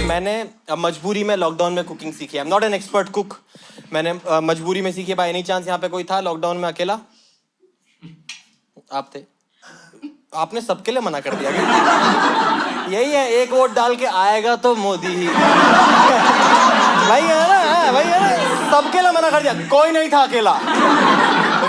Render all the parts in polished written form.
मैंने मजबूरी में लॉकडाउन में कुकिंग सीखी। I am not an expert cook. मैंने मजबूरी में सीखी। बाय एनी चांस यहाँ पे कोई था लॉकडाउन में अकेला? आप थे? आपने सबके लिए मना कर दिया क्या? यही है, एक वोट डाल के आएगा तो मोदी ही। भाई है ना, भाई है ना, सबके लिए मना कर दिया, कोई नहीं था अकेला।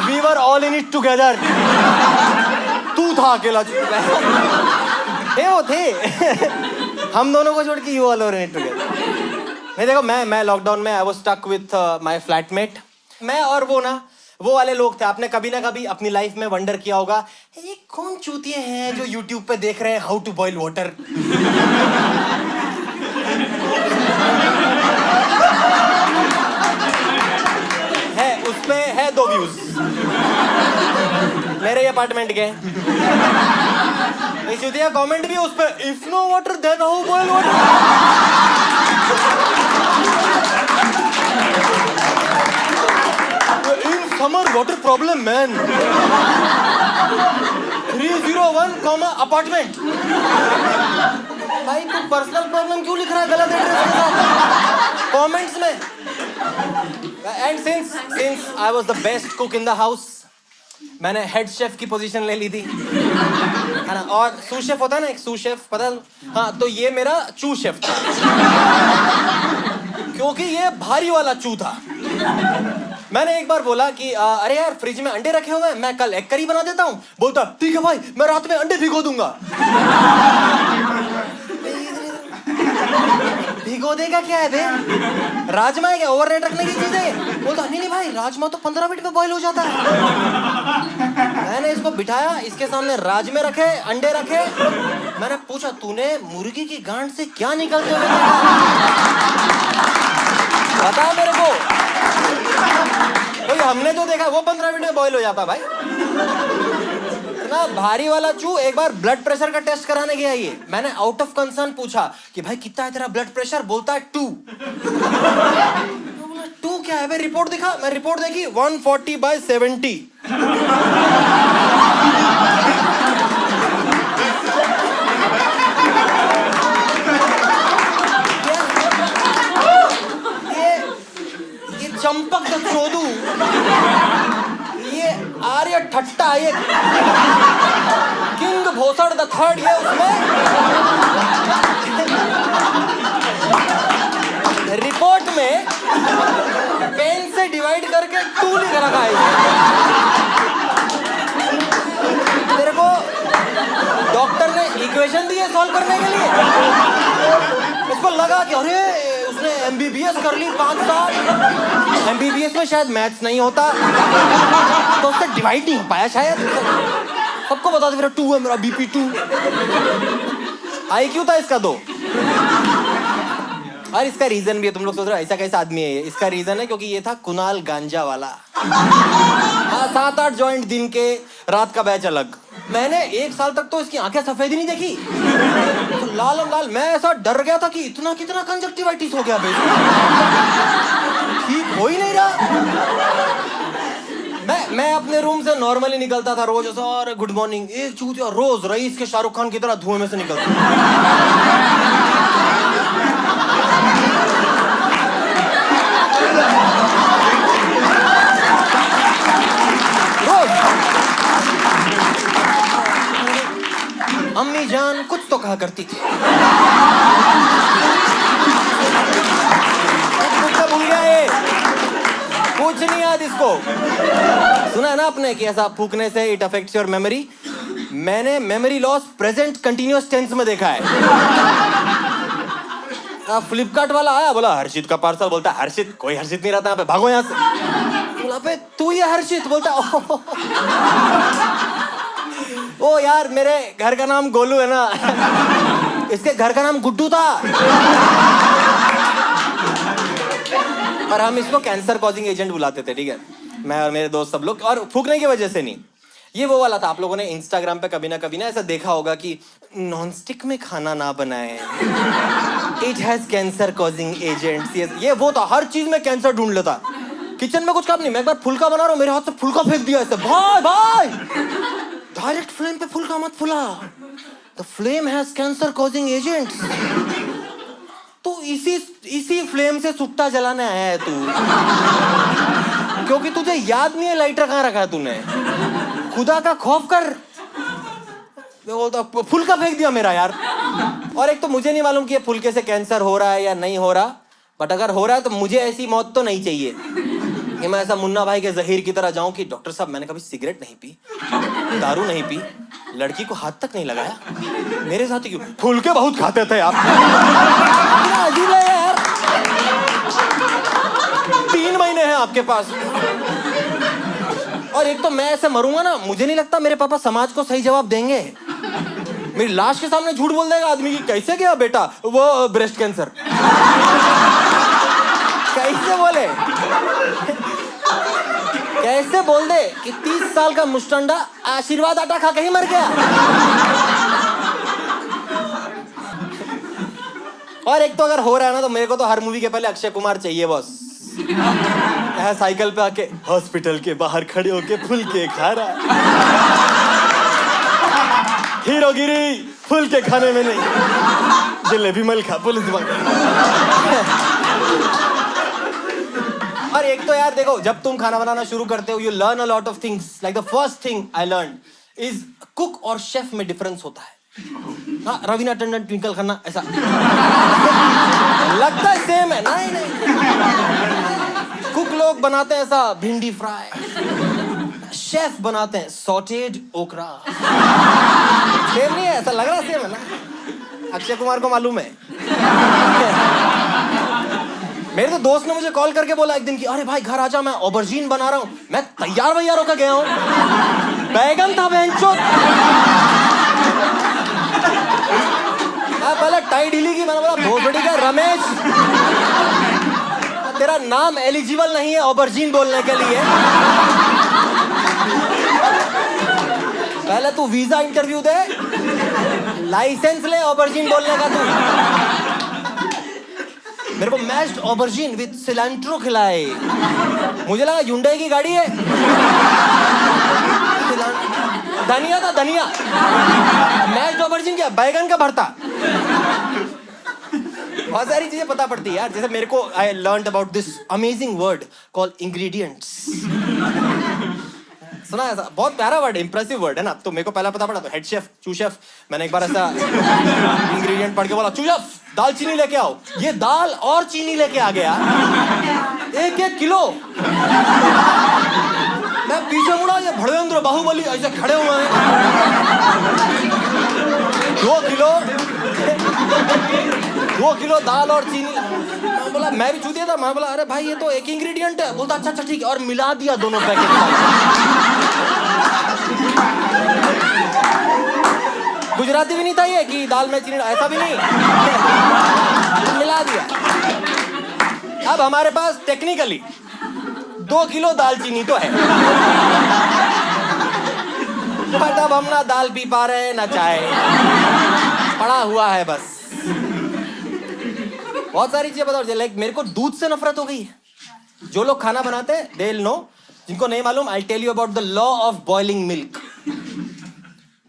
We were all in it together। तू था अकेला। वो थे। हम दोनों को छोड़ के you all were in it together। नहीं देखो, मैं लॉकडाउन में I was stuck with my flatmate। मैं और वो वाले लोग थे। आपने कभी ना कभी अपनी लाइफ में वंडर किया होगा, ये कौन चूतिए हैं जो YouTube पे देख रहे हैं हाउ टू बॉयल वाटर। है उसपे है 2 व्यूज। मेरे अपार्टमेंट के चूतिया कमेंट भी है उस पे, if no water then how boil water. Summer water problem man। 301 apartment. भाई तू पर्सनल प्रॉब्लम क्यों लिख रहा है गलत एड्रेस के साथ कमेंट्स में? And since I was the best cook in the house, मैंने हेड शेफ की पोजीशन ले ली थी, है ना। और सू शेफ होता है ना, एक सू शेफ, पता है? हाँ, तो ये मेरा चू शेफ था, क्योंकि ये भारी वाला चू था। मैंने एक बार बोला कि अरे यार फ्रिज में अंडे रखे हुए हैं, मैं कल एग करी बना देता हूँ। बोलता ठीक है भाई, मैं रात में अंडे भिगो दूंगा। भिगो देगा क्या है बे? राजमा है क्या? ओवरनाइट रखने की चीज है? बोलता नहीं भाई, राजमा तो 15 मिनट में बॉईल हो जाता है। मैंने इसको बिठाया, इसके सामने राजमे रखे, अंडे रखे। मैंने पूछा तूने मुर्गी की गांड से क्या निकलते हुए बता मेरे को। हमने जो देखा वो 15 मिनट में बॉईल हो जाता भाई। इतना भारी वाला चू एक बार ब्लड प्रेशर का टेस्ट कराने गया। ये मैंने आउट ऑफ कंसर्न पूछा कि भाई कितना है तेरा ब्लड प्रेशर? बोलता है 2। 2 क्या है भाई? रिपोर्ट दिखा। मैं रिपोर्ट देखी, 140/70। चंपक द चोदू, ये आर्य ठट्टा, ये किंग भोसड़ द थर्ड, ये उसमें रिपोर्ट में पेन से डिवाइड करके 2 लिख रखा है। तेरे को डॉक्टर ने इक्वेशन दी है सॉल्व करने के लिए। उसको लगा कि अरे उसने MBBS कर ली 5 साल, MBBS में शायद मैथ्स नहीं होता, तो उससे डिवाइड नहीं हो पाया शायद। सबको बता दे मेरा 2 है, मेरा BP 2। IQ था इसका 2। और इसका रीजन भी है, तुम लोग सोच रहे हो ऐसा कैसा आदमी है ये। इसका रीजन है क्योंकि ये था कुणाल गांजा वाला। 7-8 जॉइंट दिन के, रात का बैच अलग। मैंने 1 साल तक तो इसकी आंखें सफेद ही नहीं देखी, तो लाल। मैं ऐसा डर गया था कि इतना कितना कंजक्टिवाइटिस हो गया भाई, ठीक हो ही नहीं रहा। मैं अपने रूम से नॉर्मली निकलता था रोज, और गुड मॉर्निंग, एक चूतिया रोज रईस के शाहरुख खान की तरह धुएं में से निकलता। अम्मी जान कुछ तो कहा करती थी। भूल गया ये, कुछ नहीं याद इसको। सुना है ना आपने कि ऐसा फूकने से इट अफेक्ट्स योर मेमोरी। मैंने memory loss present continuous tense में देखा है। फ्लिपकार्ट वाला आया, बोला हर्षित का पार्सल। बोलता हर्षित, कोई हर्षित नहीं रहता यहाँ पे, भागो यहाँ से। बोला पे तू ही हर्षित? बोलता ओ यार, मेरे घर का नाम गोलू है ना, इसके घर का नाम गुड्डू था। और हम इसको कैंसर कॉजिंग एजेंट बुलाते थे, ठीक है, मैं और मेरे दोस्त सब लोग। और फूकने की वजह से नहीं, ये वो वाला था। आप लोगों ने इंस्टाग्राम पे कभी ना ऐसा देखा होगा कि नॉनस्टिक में खाना ना बनाएं, it has cancer causing agents. ये वो था, हर चीज में कैंसर ढूंढ लेता। किचन में कुछ काम नहीं, मैं एक बार फुल्का बना रहा हूँ, मेरे हाथ से फुल्का फेंक दिया ऐसे। भाई डायरेक्ट फ्लेम पे फुल्का मत फुला, the flame has cancer causing agents. तो इसी फ्लेम से सुट्टा जलाने आया है तू, क्योंकि तुझे याद नहीं है लाइटर कहाँ रखा है तूने। खुदा का खौफ कर। वो तो फुल्का फेंक दिया मेरा यार। और एक तो मुझे नहीं मालूम कि ये फुल्के से कैंसर हो रहा है या नहीं हो रहा, बट अगर हो रहा है तो मुझे ऐसी मौत तो नहीं चाहिए कि मैं ऐसा मुन्ना भाई के जहीर की तरह जाऊं कि डॉक्टर साहब मैंने कभी सिगरेट नहीं पी, दारू नहीं पी, लड़की को हाथ तक नहीं लगाया, मेरे साथ ही क्यों? फुल्के बहुत खाते थे आप। अजीब है यार, 3 महीने हैं आपके पास। और एक तो मैं ऐसे मरूंगा ना, मुझे नहीं लगता मेरे पापा समाज को सही जवाब देंगे। मेरी लाश के सामने झूठ बोल देगा आदमी की, कैसे गया बेटा वो ब्रेस्ट कैंसर। कैसे बोले, कैसे बोल दे कि 30 साल का मुस्टंडा आशीर्वाद आटा खा के ही मर गया। और एक तो अगर हो रहा है ना, तो मेरे को तो हर मूवी के पहले अक्षय कुमार चाहिए बॉस। यह साइकिल पे आके हॉस्पिटल के बाहर खड़े होके फुल्के खा रहा है। हीरोगिरी फुल्के खाने में नहीं, जलेबी मलखा पुलिस और एक तो यार देखो, जब तुम खाना बनाना शुरू करते हो, you learn a lot of things. Like the first thing I learn is cook और शेफ में डिफरेंस होता है। हाँ, रवीना टंडन ट्विंकल खन्ना ऐसा लगता है सेम है, नहीं। कुक लोग बनाते हैं ऐसा भिंडी फ्राई, शेफ बनाते हैं सॉटेड ओकरा। सेम नहीं है, ऐसा लग रहा है सेम है ना। अक्षय कुमार को मालूम है। मेरे तो दोस्त ने मुझे कॉल करके बोला एक दिन की, अरे भाई घर आजा, मैं ऑबरजीन बना रहा हूँ। मैं तैयार वैयार होकर गया हूँ, बैगन था बहनचोद। पहले टाई ढीली की, मैंने बोला भोसड़ी का रमेश, तेरा नाम एलिजिबल नहीं है ऑबरजीन बोलने के लिए। पहले तू वीजा इंटरव्यू दे, लाइसेंस ले ऑबरजीन बोलने का तू। मेरे को मैश्ड ऑबरजीन विद सिलेंट्रो खिलाए, मुझे लगा ह्युंडई की गाड़ी है। धनिया था, धनिया। मैश्ड ऑबरजीन क्या, बैगन का भरता। बहुत सारी चीजें पता पड़ती है यार। जैसे मेरे को I learned about this amazing word called ingredients. सुना ऐसा, बहुत प्यारा वर्ड, इंप्रेसिव वर्ड है ना। तो मेरे को पहला पता पड़ा, तो हेड शेफ, चू शेफ, मैंने एक बार ऐसा इंग्रेडिएंट पढ़ के बोला, चू शेफ दाल चीनी लेके आओ। ये दाल और चीनी लेके आ गया 1-1 किलो। मैं पीछे मुड़ा, ये भड़वेंद्र बाहुबली ऐसे खड़े हुए हैं। 2 किलो दाल और चीनी। मैं बोला, मैं भी छू दिया था। मैं बोला, अरे भाई ये तो एक इंग्रेडिएंट है। बोलता अच्छा ठीक है, और मिला दिया दोनों पैकेट। गुजराती भी नहीं था ये कि दाल में चीनी, ऐसा भी नहीं, मिला दिया। अब हमारे पास टेक्निकली 2 किलो दालचीनी तो है, बट अब हम ना दाल पी पा रहे हैं ना चाय, पड़ा हुआ है बस। बहुत सारी चीजें बताओ। लाइक मेरे को दूध से नफरत हो गई है। जो लोग खाना बनाते हैं दे विल नो, जिनको नहीं मालूम I tell you about the law of boiling milk.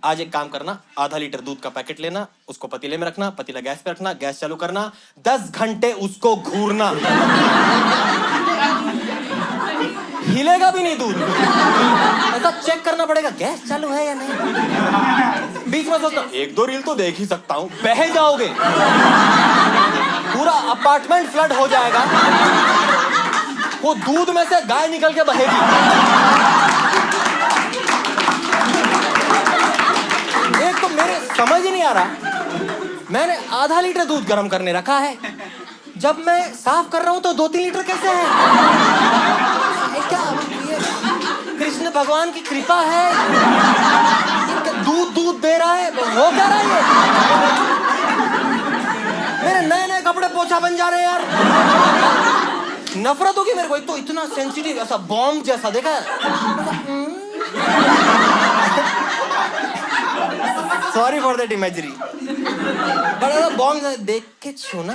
आज एक काम करना, आधा लीटर दूध का पैकेट लेना, उसको पतीले में रखना, पतीला गैस पे रखना, गैस चालू करना, 10 घंटे उसको घूरना, हिलेगा भी नहीं दूध। ऐसा चेक करना पड़ेगा गैस चालू है या नहीं। बीच में सोचना 1-2 रील तो देख ही सकता हूं, बह जाओगे, पूरा अपार्टमेंट फ्लड हो जाएगा, वो दूध में से गाय निकल के बहेगी। एक तो मेरे समझ ही नहीं आ रहा, मैंने आधा लीटर दूध गर्म करने रखा है, जब मैं साफ कर रहा हूं तो 2-3 लीटर कैसे है? क्या ये कृष्ण भगवान की कृपा है? दूध दे रहा है, हो क्या रहा है? मेरे नए कपड़े पोछा बन जा रहे हैं यार। नफरत होगी मेरे को। एक तो इतना सेंसिटिव, ऐसा बॉम्ब जैसा देखा है। सॉरी फॉर दैट इमेजरी, बड़ा बॉम्ब देख के छूना,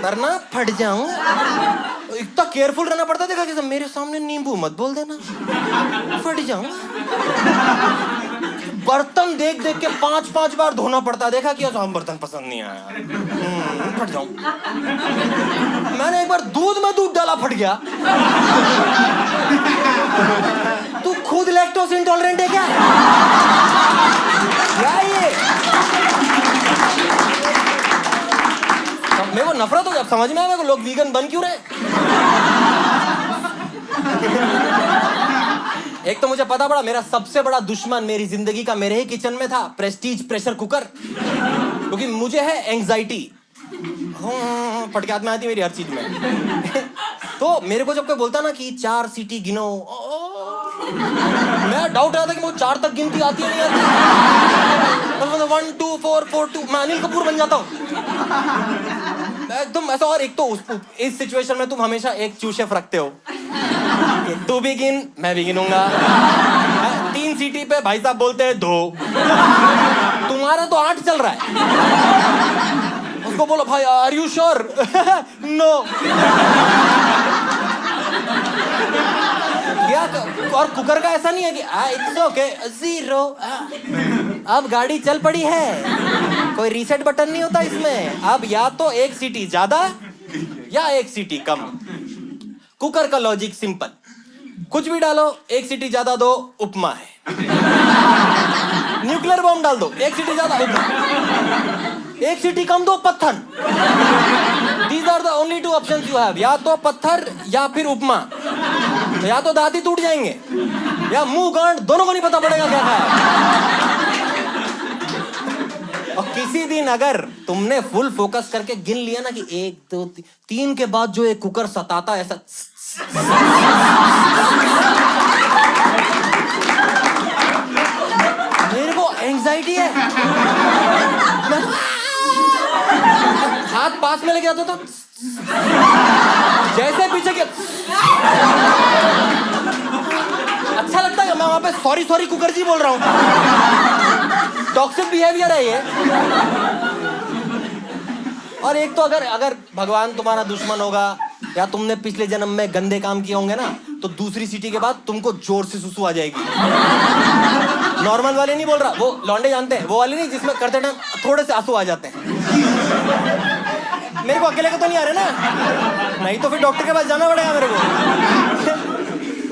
वरना फट जाऊं। इतना केयरफुल रहना पड़ता देखा, जैसे मेरे सामने नींबू मत बोल देना, फट जाऊं। बर्तन देख देख के 5-5 बार धोना पड़ता। देखा कि हम बर्तन पसंद नहीं आया, फट जाऊं। मैंने एक बार दूध में दूध डाला, फट गया। तू खुद लैक्टोज इंटॉलरेंट है क्या? ये मेरे को नफरत हो गया। अब समझ में आया मेरे को लोग वीगन बन क्यों रहे। एक तो मुझे पता पड़ा मेरा सबसे बड़ा दुश्मन मेरी जिंदगी का मेरे ही किचन में था, प्रेस्टीज प्रेशर कुकर। क्योंकि मुझे है एंग्जाइटी, फटके हाथ में आती मेरी हर चीज में। तो मेरे को जब कोई बोलता ना कि 4 सीटी गिनो, मैं डाउट आता कि वो 4 तक गिनती आती है नहीं आती। 1 2 4 4 2, मैं अनिल कपूर बन जाता हूँ एकदम ऐसा। और एक तो इस सिचुएशन में तुम हमेशा एक चूशेफ रखते हो, तू भी गिन मैं भी गिनूंगा। 3 सीटी पे भाई साहब बोलते हैं 2, तुम्हारा तो 8 चल रहा है। उसको बोलो भाई आर यू श्योर? नो। क्या? और कुकर का ऐसा नहीं है कि इट्स ओके 0, अब गाड़ी चल पड़ी है, कोई रीसेट बटन नहीं होता इसमें। अब या तो 1 सीटी ज्यादा या 1 सीटी कम। कुकर का लॉजिक सिंपल, कुछ भी डालो 1 सीटी ज्यादा दो उपमा है। न्यूक्लियर बॉम्ब डाल दो 1 सीटी ज्यादा उपमा, 1 सीटी कम दो पत्थर। These are the only 2 options you have, या तो पत्थर या फिर उपमा। तो या तो दांत ही टूट जाएंगे या मुंह गांठ, दोनों को नहीं पता पड़ेगा क्या खाया। और किसी दिन अगर तुमने फुल फोकस करके गिन लिया ना कि 1 2 3 के बाद जो एक कुकर सताता है ऐसा, मेरे को एंग्जाइटी है। हाथ पास में लेके आता तो जैसे पीछे के अच्छा लगता है। मैं वहां पे सॉरी सॉरी कुकर जी बोल रहा हूँ। टॉक्सिक बिहेवियर है ये। और एक तो अगर भगवान तुम्हारा दुश्मन होगा या तुमने पिछले जन्म में गंदे काम किए होंगे ना, तो दूसरी सीटी के बाद तुमको जोर से सुसु आ जाएगी। नॉर्मल वाले नहीं बोल रहा, वो लौंडे जानते हैं, वो वाले नहीं जिसमें करते टाइम थोड़े से आंसू आ जाते हैं। मेरे को अकेले को तो नहीं आ रहे ना, नहीं तो फिर डॉक्टर के पास जाना पड़ेगा मेरे को।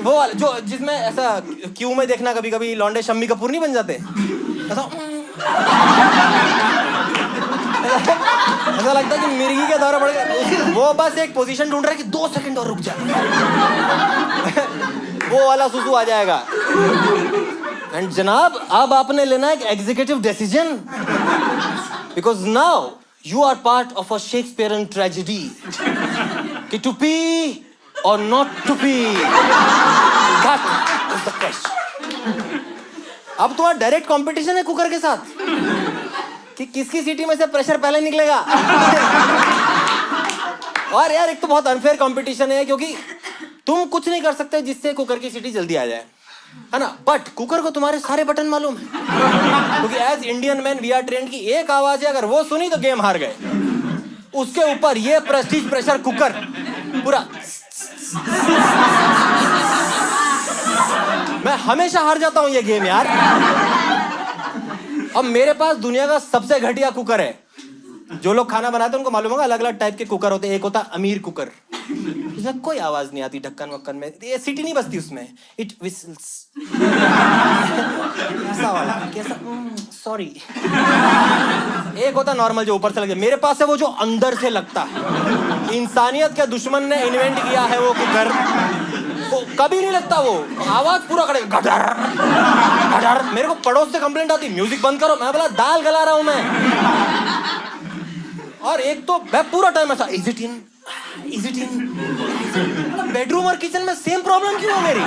वो वाले जो जिसमें ऐसा क्यू में देखना कभी कभी लौंडे शम्मी कपूर नहीं बन जाते ऐसा ऐसा लगता है कि मिर्गी के दौरा पड़ेगा। वो बस एक पोजीशन ढूंढ रहा है कि 2 सेकंड और रुक जा। वो वाला सुसु आ जाएगा। एंड जनाब अब आपने लेना एक executive decision, because now you are part of a Shakespearean tragedy कि to pee or not to pee, that is the question। अब तुम्हारा डायरेक्ट कंपटीशन है कुकर के साथ कि किसकी सीटी में से प्रेशर पहले निकलेगा। और यार एक तो बहुत अनफेयर कंपटीशन है क्योंकि तुम कुछ नहीं कर सकते जिससे कुकर की सीटी जल्दी आ जाए, है ना। बट कुकर को तुम्हारे सारे बटन मालूम है क्योंकि as Indian man we are trained की एक आवाज है, अगर वो सुनी तो गेम हार गए। उसके ऊपर ये प्रेस्टीज प्रेशर कुकर पूरा मैं हमेशा हार जाता हूं ये गेम यार। अब मेरे पास दुनिया का सबसे घटिया कुकर है। जो लोग खाना बनाते हैं उनको मालूम होगा अलग अलग टाइप के कुकर होते हैं। एक होता अमीर कुकर, इसमें कोई आवाज नहीं आती, ढक्कन वक्कन में ये सीटी नहीं बजती उसमें, इट विसल्स ऐसा वाला कैसा, सॉरी। एक होता नॉर्मल जो ऊपर से लगे। मेरे पास है वो जो अंदर से लगता है। इंसानियत के दुश्मन ने इन्वेंट किया है वो कुकर, वो कभी नहीं लगता, वो आवाज पूरा करेगा गडर गडर। मेरे को पड़ोस से कंप्लेंट आती म्यूजिक बंद करो, मैं बोला दाल गला रहा हूं मैं। और एक तो मैं पूरा टाइम ऐसा इज इट इन बेडरूम और किचन में सेम प्रॉब्लम क्यों है मेरी।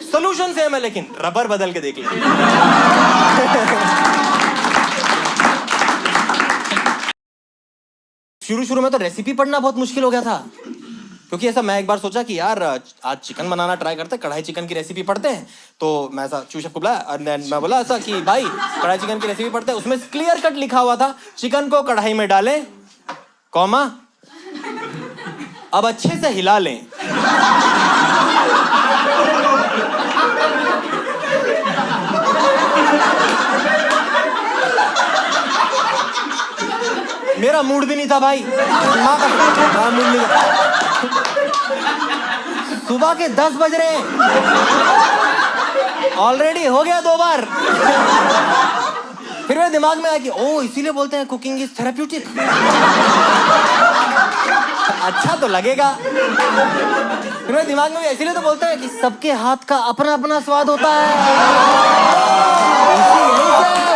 सोल्यूशन सेम है लेकिन रबर बदल के देख ले। शुरू में तो रेसिपी पढ़ना बहुत मुश्किल हो गया था क्योंकि ऐसा मैं एक बार सोचा कि यार आज चिकन बनाना ट्राई करते हैं, कढ़ाई चिकन की रेसिपी पढ़ते हैं। तो मैं ऐसा चूशेफ को बुलाया और मैं बोला ऐसा कि भाई कढ़ाई चिकन की रेसिपी पढ़ते हैं। उसमें क्लियर कट लिखा हुआ था चिकन को कढ़ाई में डालें, कॉमा अब अच्छे से हिला लें। मेरा मूड भी नहीं था भाई, माँ का मूड नहीं था। सुबह के 10 बज रहे हैं, ऑलरेडी हो गया 2 बार। फिर मेरे दिमाग में आया कि ओ इसीलिए बोलते हैं कुकिंग इज थेराप्यूटिक। अच्छा तो लगेगा। फिर मेरे दिमाग में भी इसीलिए तो बोलते हैं कि सबके हाथ का अपना अपना स्वाद होता है। यही से